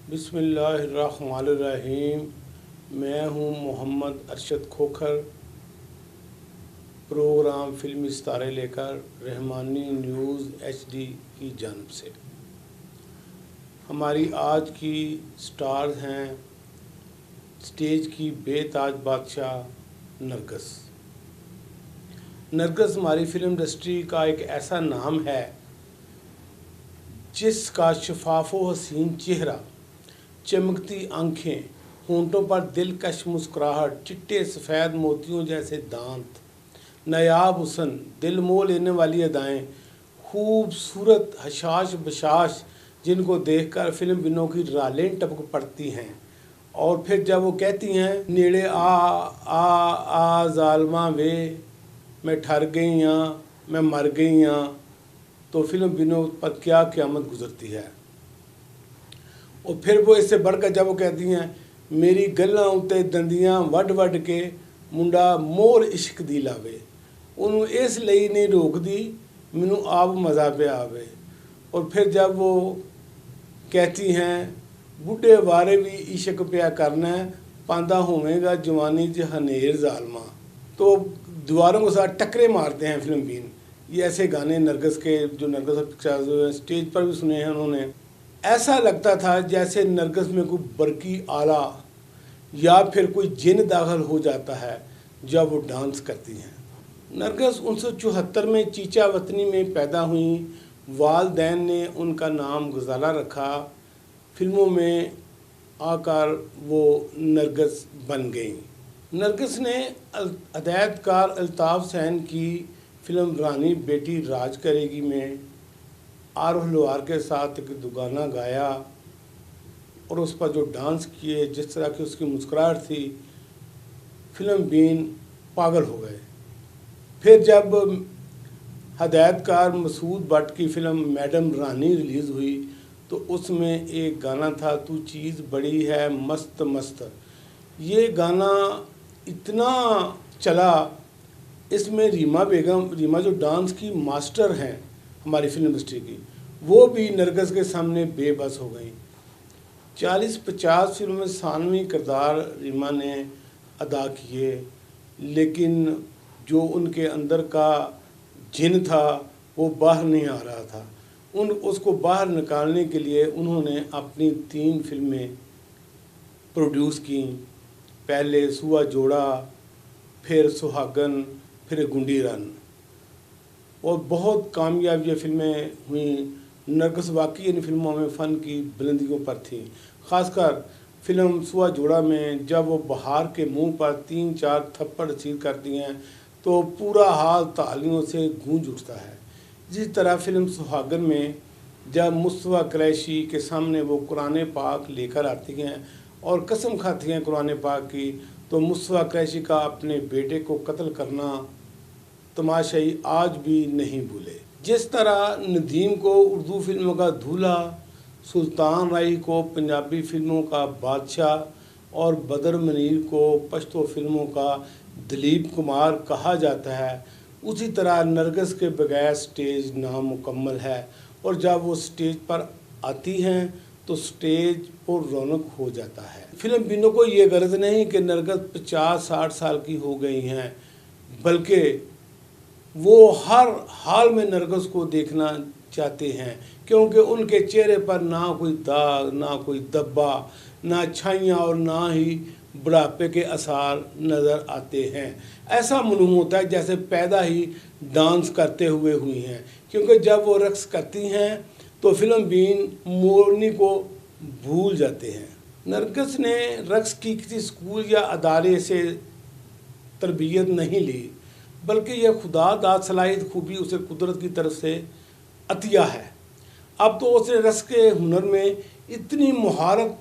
बिस्मिल्लाहिर्रहमानिर्रहीम। मैं हूँ मोहम्मद अरशद खोखर। प्रोग्राम फिल्मी सितारे लेकर रहमानी न्यूज़ HD की जानिब से हमारी आज की स्टार्स हैं स्टेज की बेताज बादशाह नरगिस। नरगिस हमारी फिल्म इंडस्ट्री का एक ऐसा नाम है जिसका शफाफ व हसीन चेहरा, चमकती आंखें, होंठों पर दिलकश मुस्कुराहट, चिट्टे सफ़ेद मोतियों जैसे दांत, नायाब हुस्न, दिल मोह लेने वाली अदाएँ, खूबसूरत हशाश बशाश जिनको देखकर फिल्म बिनों की रालें टपक पड़ती हैं। और फिर जब वो कहती हैं नेड़े आ जालमा वे, मैं ठर गई हाँ, मैं मर गई हाँ, तो फिल्म बिनों पर क्या क़यामत गुजरती है। और फिर वो इससे बढ़कर जब वो कहती हैं मेरी गल्लां उत्ते दंदियां वड वड के मुंडा मोर इश्क दी लावे, उन्होंने इसलिए नहीं रोकदी मैनू आप मज़ा पे आवे। और फिर जब वो कहती हैं बुढ़े वारे भी इश्क पिया करना पांदा होवेगा जवानी च हनेर जालमा, तो दीवारों के साथ टकरे मारते हैं फिल्म बीन। ये ऐसे गाने नरगिस के जो नरगिस पिक्चर्स स्टेज पर भी सुने हैं उन्होंने। ऐसा लगता था जैसे नरगिस में कोई बरकी आला या फिर कोई जिन दाखिल हो जाता है जब वो डांस करती हैं। नरगिस 1974 में चीचा वतनी में पैदा हुई। वालदैन ने उनका नाम गजाला रखा। फिल्मों में आकर वो नरगिस बन गई। नरगिस ने हदायतकार अल्ताफ़ हुसैन की फिल्म रानी बेटी राज करेगी में आरोह लोहार के साथ एक दुगाना गाया और उस पर जो डांस किए, जिस तरह की उसकी मुस्कुराहट थी, फिल्म बीन पागल हो गए। फिर जब हदायतकार मसूद भट्ट की फिल्म मैडम रानी रिलीज़ हुई तो उसमें एक गाना था तू चीज़ बड़ी है मस्त मस्त। ये गाना इतना चला, इसमें रीमा जो डांस की मास्टर हैं हमारी फिल्म इंडस्ट्री की, वो भी नरगिस के सामने बेबस हो गई। 40-50 फिल्मों में सानवी किरदार रीमा ने अदा किए, लेकिन जो उनके अंदर का जिन था वो बाहर नहीं आ रहा था। उसको बाहर निकालने के लिए उन्होंने अपनी 3 फिल्में प्रोड्यूस की। पहले सुआ जोड़ा, फिर सुहागन, फिर गुंडी रन, और बहुत कामयाब ये फिल्में हुई। नरगिस वाकई इन फिल्मों में फ़न की बुलंदियों पर थी। ख़ासकर फिल्म सुआ जोड़ा में जब वो बहार के मुंह पर 3-4 थप्पड़ रसीद करती हैं तो पूरा हाल तालियों से गूंज उठता है। इसी तरह फिल्म सुहागन में जब मुस्तफ़ा कुरैशी के सामने वो कुरान पाक लेकर आती हैं और कसम खाती हैं कुरान पाक की, तो मुस्तफ़ा कुरैशी का अपने बेटे को कत्ल करना तमाशाई आज भी नहीं भूले। जिस तरह नदीम को उर्दू फिल्मों का दूल्हा, सुल्तान राही को पंजाबी फिल्मों का बादशाह और बदर मनीर को पश्तो फिल्मों का दिलीप कुमार कहा जाता है, उसी तरह नरगिस के बगैर स्टेज नामुकम्मल है। और जब वो स्टेज पर आती हैं तो स्टेज पर रौनक हो जाता है। फिल्म बिनों को ये गर्ज नहीं कि नरगिस 50-60 साल की हो गई हैं, बल्कि वो हर हाल में नरगिस को देखना चाहते हैं, क्योंकि उनके चेहरे पर ना कोई दाग, ना कोई धब्बा, ना छाइयाँ और ना ही बुढ़ापे के आसार नज़र आते हैं। ऐसा मालूम होता है जैसे पैदा ही डांस करते हुए हुई हैं, क्योंकि जब वो रक्स करती हैं तो फिल्म बीन मोरनी को भूल जाते हैं। नरगिस ने रक्स की किसी स्कूल या अदारे से तरबियत नहीं ली, बल्कि यह खुदा दाद सलाहियत खूबी उसे कुदरत की तरफ से अतिया है। अब तो उसने रक्स के हुनर में इतनी महारत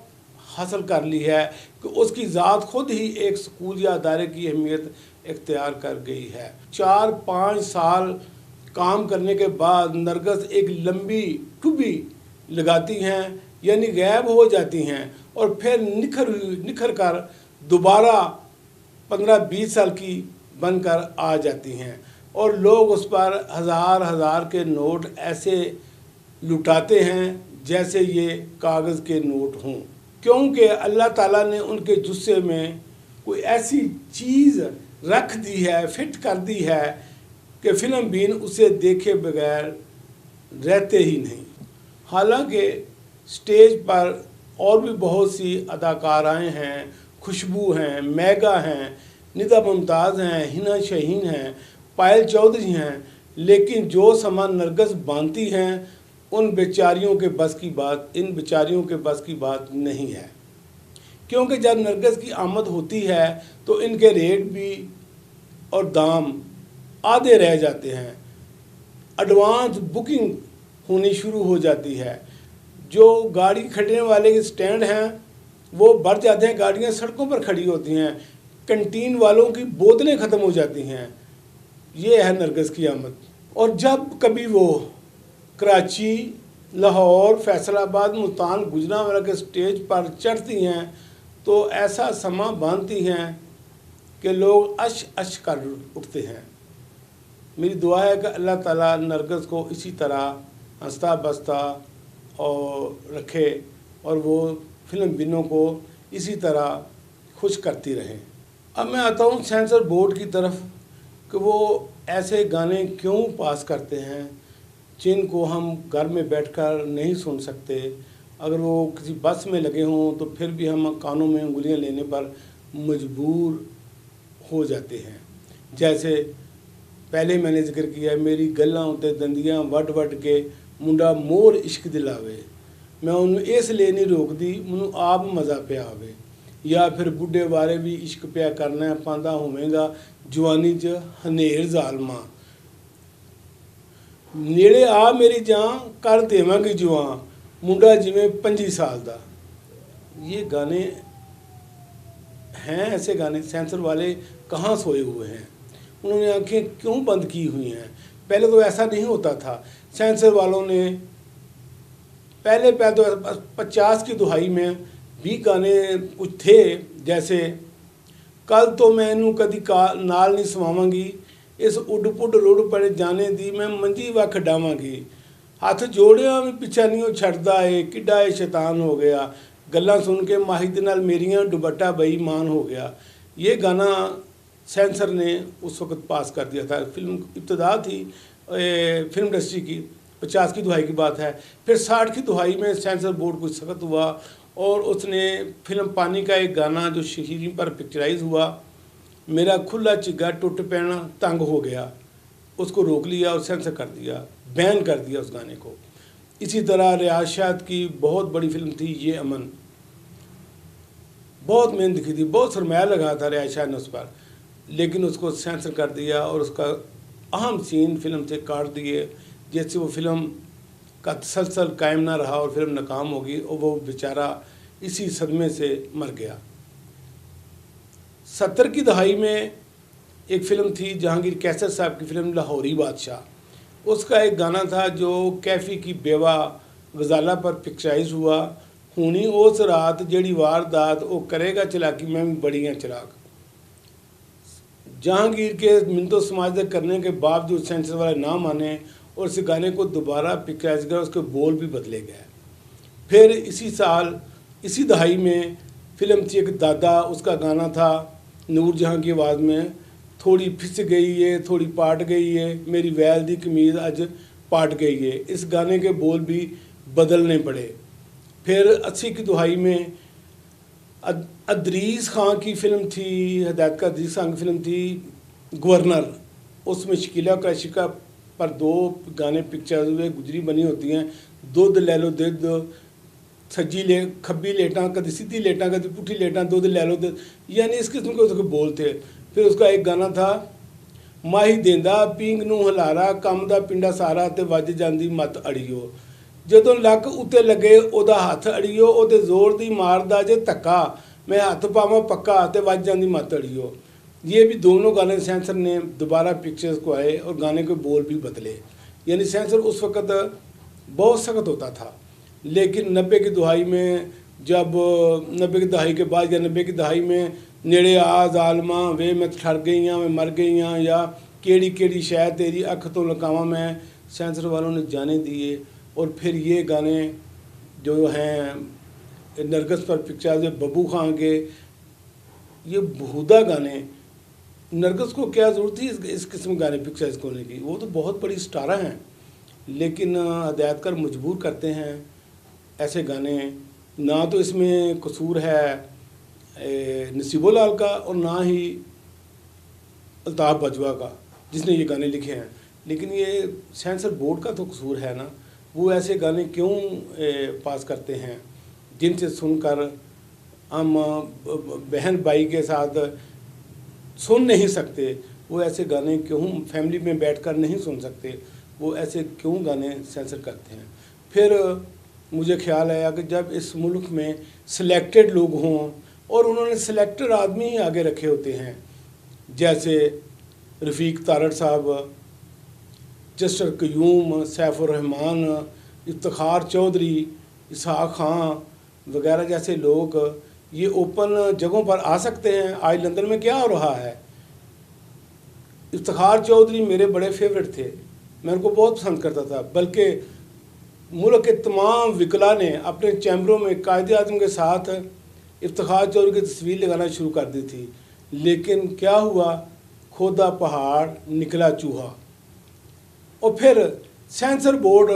हासिल कर ली है कि उसकी ज़ात खुद ही एक स्कूल या अदारे की अहमियत इख्तियार कर गई है। 4-5 साल काम करने के बाद नरगिस एक लंबी टुबी लगाती हैं, यानी गायब हो जाती हैं, और फिर निखर कर दोबारा 15-20 साल की बनकर आ जाती हैं और लोग उस पर हज़ार के नोट ऐसे लुटाते हैं जैसे ये कागज़ के नोट हों, क्योंकि अल्लाह ताला ने उनके जुस्से में कोई ऐसी चीज़ रख दी है, फिट कर दी है कि फिल्म बीन उसे देखे बगैर रहते ही नहीं। हालांकि स्टेज पर और भी बहुत सी अदाकाराएँ हैं, खुशबू हैं, मेगा हैं, निदा मुमताज़ हैं, हिना शहीन हैं, पायल चौधरी हैं, लेकिन जो समा नरगिस बांती हैं उन बेचारियों के बस की बात, इन बेचारियों के बस की बात नहीं है। क्योंकि जब नरगिस की आमद होती है तो इनके रेट भी और दाम आधे रह जाते हैं, एडवांस बुकिंग होनी शुरू हो जाती है, जो गाड़ी खड़ने वाले के स्टैंड हैं वो बढ़ जाते हैं, गाड़ियाँ सड़कों पर खड़ी होती हैं, कंटीन वालों की बोतलें ख़त्म हो जाती हैं। ये है नरगिस की आमद। और जब कभी वो कराची, लाहौर, फैसलाबाद, मुल्तान, गुजरांवाला के स्टेज पर चढ़ती हैं तो ऐसा समा बांधती हैं कि लोग अश अश कर उठते हैं। मेरी दुआ है कि अल्लाह ताला नरगिस को इसी तरह हंसता बसता और रखे और वो फिल्म बिनों को इसी तरह खुश करती रहे। अब मैं आता हूँ सेंसर बोर्ड की तरफ कि वो ऐसे गाने क्यों पास करते हैं जिनको हम घर में बैठकर नहीं सुन सकते। अगर वो किसी बस में लगे हों तो फिर भी हम कानों में उंगलियां लेने पर मजबूर हो जाते हैं। जैसे पहले मैंने जिक्र किया, मेरी गल्लां उत्ते दंदियां वट वट के मुंडा मोर इश्क दिलावे, मैं उन्हें इसलिए नहीं रोकदी मैनू आप मज़ा पिया आवे। या फिर बुढ़े बारे भी इश्क पिया करना पांदा होवेगा जवानी च हनेर जालमा, नेड़े आ मेरी जान कर देवांगी जुआं, मुंडा जिवें 25 साल दा। ये गाने हैं, ऐसे गाने सेंसर वाले कहाँ सोए हुए हैं, उन्होंने आंखें क्यों बंद की हुई हैं। पहले तो ऐसा नहीं होता था। सेंसर वालों ने पहले तो 50 की दुहाई में भी गाने कुछ थे, जैसे कल तो मैनू कदी नाल नहीं सवावांगी, इस उड पुड रुड़ पड़े जाने दी मैं मंजी वख डावांगी, हथ जोड़िया भी पिछा नहीं छड़दा है, किड्डा है शैतान हो गया, गल्लां सुन के माही दे नाल मेरियां दुपट्टा बेईमान हो गया। ये गाना सेंसर ने उस वक्त पास कर दिया था। फिल्म इब्तदा थी फिल्म इंडस्ट्री की, 50 की दुहाई की बात है। फिर 60 की दुहाई में सेंसर बोर्ड कुछ सख्त हुआ और उसने फिल्म पानी का एक गाना जो शहीरी पर पिक्चराइज हुआ, मेरा खुला चिग्गा टुट पैना तंग हो गया, उसको रोक लिया और सेंसर कर दिया, बैन कर दिया उस गाने को। इसी तरह रियाज शाह की बहुत बड़ी फिल्म थी ये अमन, बहुत मेहनत की थी, बहुत सरमाया लगा था रियाज शाह ने उस पर, लेकिन उसको सेंसर कर दिया और उसका अहम सीन फिल्म से काट दिए, जैसे वो फिल्म का तसलसल कायम ना रहा और फिल्म नाकाम होगी और वो बेचारा इसी सदमे से मर गया। 70 की दहाई में एक फ़िल्म थी जहांगीर कैसर साहब की फिल्म लाहौरी बादशाह, उसका एक गाना था जो कैफ़ी की बेवा गजाला पर पिक्चराइज हुआ, हुनी उस रात जेड़ी वारदात वो करेगा चलाकी मैं भी बड़ी हैं चिराग। जहांगीर के मिन्नतो समाज करने के बावजूद सेंसर वाले ना माने और इस गाने को दोबारा पिक्चराइज किया, उसके बोल भी बदले गए। फिर इसी साल इसी दहाई में फिल्म थी एक दादा, उसका गाना था नूर जहाँ की आवाज़ में, थोड़ी फिस गई है थोड़ी पाट गई है, मेरी वैल दी कमीज अज पाट गई है। इस गाने के बोल भी बदलने पड़े। फिर 80 की दुहाई में अदरीस खां की फिल्म थी, हदायतकार अदरीस खां की फिल्म थी गवर्नर, उसमें शकीला क्रैशी का पर 2 गाने पिक्चर हुए, गुजरी बनी होती हैं, दुध लै लो दुध, सज्जी ले खब्बी लेटा, कभी सीधी लेटा कभी पुठी लेटा, दुध लै लो दुध, यानी इस किस्म के उसके बोल थे। फिर उसका एक गाना था माही देंदा पींग नूं हलारा, कम दा पिंडा सारा ते वज जांदी मत अड़ियो, जदों लक उत्ते लगे ओदा हथ अड़ियो, ओदे जोर दी मारदा जे धक्का, मैं हथ पावां पक्का ते वज जांदी मत अड़ियो। ये भी दोनों गाने सेंसर ने दोबारा पिक्चर्स को आए और गाने के बोल भी बदले। यानी सेंसर उस वक़्त बहुत सख्त होता था। लेकिन 90 की दुहाई में, जब 90 की दहाई के बाद या 90 की दहाई में नेड़े आ जालमा वे मैं ठर गई हाँ, मैं मर गई हाँ, या केड़ी केड़ी शायद तेरी अख तो लकावा, मैं सेंसर वालों ने जाने दिए और फिर ये गाने जो हैं नरगिस पर पिक्चर्स, बब्बू खान के ये बेहुदा गाने, नरगिस को क्या ज़रूरत थी इस किस्म के गाने पिक्चर्स होने की, वो तो बहुत बड़ी स्टारा हैं, लेकिन हदायतकार मजबूर करते हैं ऐसे गाने। ना तो इसमें कसूर है नसीबुल लाल का और ना ही अल्ताफ़ बाजवा का जिसने ये गाने लिखे हैं, लेकिन ये सेंसर बोर्ड का तो कसूर है ना। वो ऐसे गाने क्यों पास करते हैं जिनसे सुनकर हम बहन भाई के साथ सुन नहीं सकते, वो ऐसे गाने क्यों फैमिली में बैठकर नहीं सुन सकते, वो ऐसे क्यों गाने सेंसर करते हैं। फिर मुझे ख्याल आया कि जब इस मुल्क में सिलेक्टेड लोग हों और उन्होंने सिलेक्टेड आदमी ही आगे रखे होते हैं, जैसे रफ़ीक तारड़ साहब, जस्टर क़यूम, सैफुर रहमान, इफ्तिखार चौधरी, इसहाक खां वगैरह जैसे लोग ये ओपन जगहों पर आ सकते हैं। आज लंदन में क्या हो रहा है, इफ्तिखार चौधरी मेरे बड़े फेवरेट थे, मैं उनको बहुत पसंद करता था, बल्कि मुल्क के तमाम विकला ने अपने चैम्बरों में कायदे आज़म के साथ इफ्तिखार चौधरी की तस्वीर लगाना शुरू कर दी थी। लेकिन क्या हुआ, खोदा पहाड़ निकला चूहा। और फिर सेंसर बोर्ड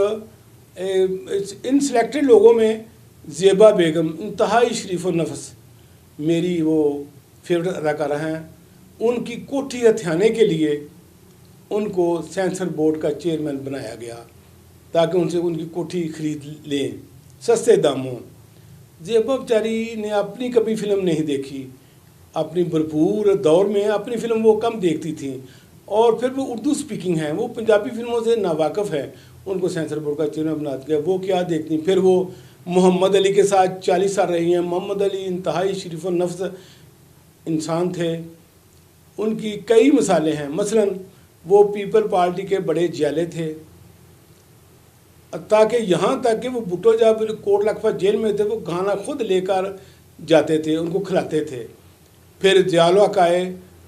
इन सिलेक्टेड लोगों में ज़ेबा बेगम इंतहाई शरीफ नफस मेरी वो फेवरेट अदाकारा हैं, उनकी कोठी हथियाने के लिए उनको सेंसर बोर्ड का चेयरमैन बनाया गया ताकि उनसे उनकी कोठी खरीद लें सस्ते दामों। ज़ेबा बेचारी ने अपनी कभी फ़िल्म नहीं देखी, अपनी भरपूर दौर में अपनी फ़िल्म वो कम देखती थी, और फिर वो उर्दू स्पीकिंग है, वो पंजाबी फ़िल्मों से नावाकिफ़ है, उनको सेंसर बोर्ड का चेयरमैन बना दिया। वो क्या देखती, फिर वो मोहम्मद अली के साथ 40 साल रही हैं। मोहम्मद अली इंतहाई शरीफ नफ्स इंसान थे, उनकी कई मिसालें हैं। मसलन वो पीपल पार्टी के बड़े जियाले थे, ताकि यहाँ तक कि वो भुट्टो जब कोट लखपत जेल में थे वो खाना खुद लेकर जाते थे, उनको खिलाते थे। फिर ज़िया-उल-हक आए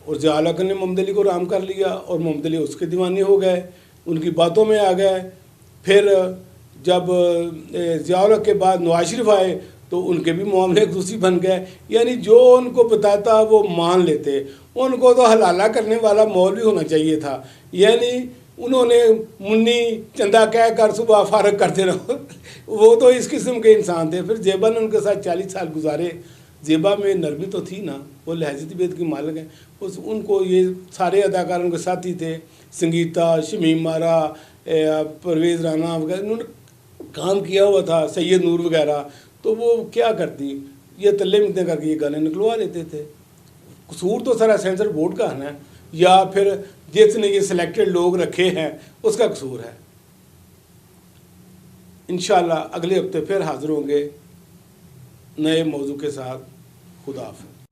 और ज़िया-उल-हक ने मोहम्मद अली को राम कर लिया और मोहम्मद अली उसके दीवाने हो गए, उनकी बातों में आ गए। फिर जब ज़िया-उल-हक के बाद नवाज शरीफ आए तो उनके भी मामले दूसरी बन गए, यानी जो उनको बताता वो मान लेते। उनको तो हलाला करने वाला मौलवी होना चाहिए था, यानी उन्होंने मुन्नी चंदा कह कर सुबह फारग करते रहो वो तो इस किस्म के इंसान थे। फिर ज़ेबा ने उनके साथ 40 साल गुजारे। ज़ेबा में नरमी तो थी ना, वो लहज़ी तबीयत की मालिक है, उनको ये सारे अदाकार उनके साथी थे, संगीता, शमीम मारा, परवेज़ राना वगैरह, उन्होंने काम किया हुआ था, सैयद नूर वगैरह। तो वो क्या करती, ये तल्ले मिलते करके ये गाने निकलवा लेते थे। कसूर तो सारा सेंसर बोर्ड का है ना, या फिर जिसने ये सिलेक्टेड लोग रखे हैं उसका कसूर है। इंशाअल्लाह अगले हफ्ते फिर हाज़िर होंगे नए मौजू के साथ। खुदा हाफ़िज़।